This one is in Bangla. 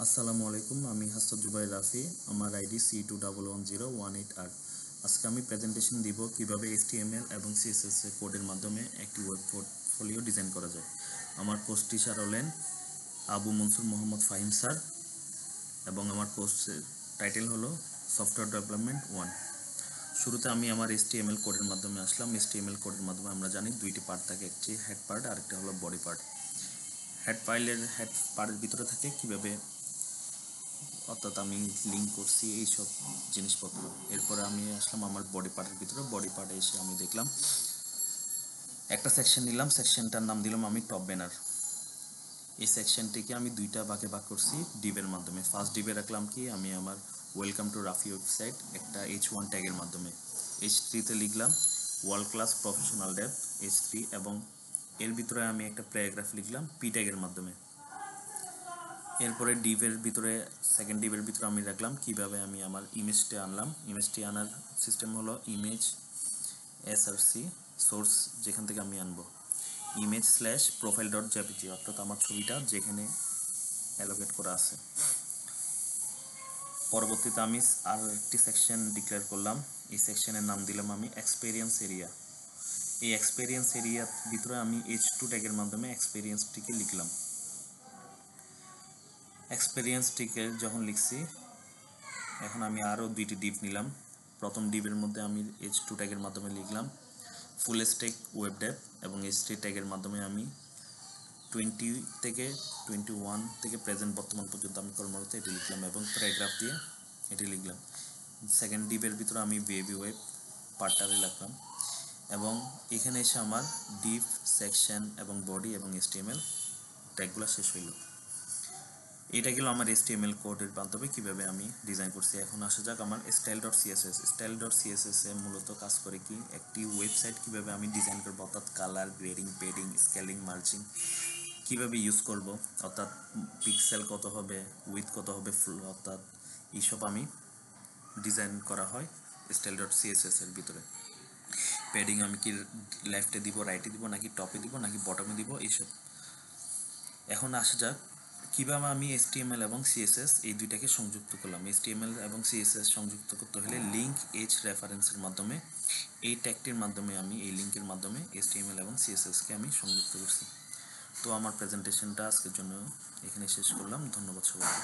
আসসালামু আলাইকুম, আমি হাসনাত জুবাইর রাফি। আমার আইডি C211018R। আজকে আমি প্রেজেন্টেশন দিব কিভাবে HTML এবং CSS কোডের মাধ্যমে একটি ওয়েব পোর্টফোলিও ডিজাইন করা যায়। আমার কোর্স টিচার হলেন আবু মনসুর মোহাম্মদ ফাহিম স্যার এবং আমার কোর্সের টাইটেল হলো সফটওয়্যার ডেভেলপমেন্ট 1। শুরুতে আমি আমার HTML কোডের মাধ্যমে আসলাম। HTML কোডের মাধ্যমে আমরা জানি দুইটি পার্ট থাকে, একটি হেড পার্ট আর একটা হলো বডি পার্ট। হেড পার্টের ভিতরে থাকে কিভাবে, অর্থাৎ আমি লিঙ্ক করছি এইসব জিনিসপত্র। এরপরে আমি আসলাম আমার বডি পার্টের ভিতরে। বডি পার্টে এসে আমি দেখলাম একটা সেকশন নিলাম, সেকশনটার নাম দিলাম আমি টপ ব্যানার। এই সেকশনটিকে আমি দুইটা ভাগে ভাগ করছি ডিভের মাধ্যমে। ফার্স্ট ডিভে রাখলাম কি আমি আমার ওয়েলকাম টু রাফি ওয়েবসাইট একটা H1 ট্যাগের মাধ্যমে। H3তে লিখলাম world class professional Dave H3 এবং এর ভিতরে আমি একটা প্যারাগ্রাফ লিখলাম P ট্যাগের মাধ্যমে। এরপরে সেকেন্ড ডিভের ভিতরে আমি রাখলাম কিভাবে আমি আমার ইমেজটা আনলাম। ইমেজটি আনার সিস্টেম হলো ইমেজ src সোর্স, যেখান থেকে আমি আনবো image/profile.jpg, অর্থাৎ আমার ছবিটা যেখানে অ্যালোকেট করা আছে। পরবর্তীতে আমি আর একটি সেকশন ডিক্লেয়ার করলাম। এই সেকশনের নাম দিলাম আমি এক্সপেরিয়েন্স এরিয়া। এই এক্সপেরিয়েন্স এরিয়ার ভিতরে আমি H2 ট্যাগের মাধ্যমে এক্সপেরিয়েন্সটিকে লিখলাম। এক্সপেরিয়েন্সটিকে যখন লিখছি, এখন আমি আরও দুইটি ডিভ নিলাম। প্রথম ডিভের মধ্যে আমি H2 ট্যাগের মাধ্যমে লিখলাম ফুল স্ট্যাক ওয়েব ডেভ এবং H3 ট্যাগের মাধ্যমে আমি 20 থেকে 21 থেকে প্রেজেন্ট বর্তমান পর্যন্ত আমি কর্মরত এটি লিখলাম এবং প্যারাগ্রাফ দিয়ে এটি লিখলাম। সেকেন্ড ডিভের ভিতরে আমি বেবি ওয়েব পার্টটারে লিখলাম এবং এখানে এসে আমার ডিভ, সেকশন এবং বডি এবং HTML ট্যাগগুলো শেষ হইল। এটা গেল আমার HTML কোডের মাধ্যমে কিভাবে আমি ডিজাইন করছি। এখন আসা যাক আমার style.css। style.css এ মূলত কাজ করে কি, একটি ওয়েবসাইট কিভাবে আমি ডিজাইন করব, অর্থাৎ colour grading, padding, scaling, merging কিভাবে ইউজ করব, অর্থাৎ পিক্সেল কত হবে, উইথ কত হবে, অর্থাৎ এইসব আমি ডিজাইন করা হয় style.css এর ভিতরে। পেডিং আমি কি লেফটে দিব, রাইটে দিব, নাকি টপে দিব, নাকি বটমে দিব, এইসব। এখন আসা যাক কিভাবে আমি HTML এবং CSS এই দুইটাকে সংযুক্ত করলাম। HTML এবং CSS সংযুক্ত করতে হলে লিঙ্ক এজ রেফারেন্সের মাধ্যমে, এই ট্যাগটির মাধ্যমে আমি এই লিঙ্কের মাধ্যমে HTML এবং CSSকে আমি সংযুক্ত করছি। তো আমার প্রেজেন্টেশনটা আজকের জন্য এখানে শেষ করলাম। ধন্যবাদ সবাইকে।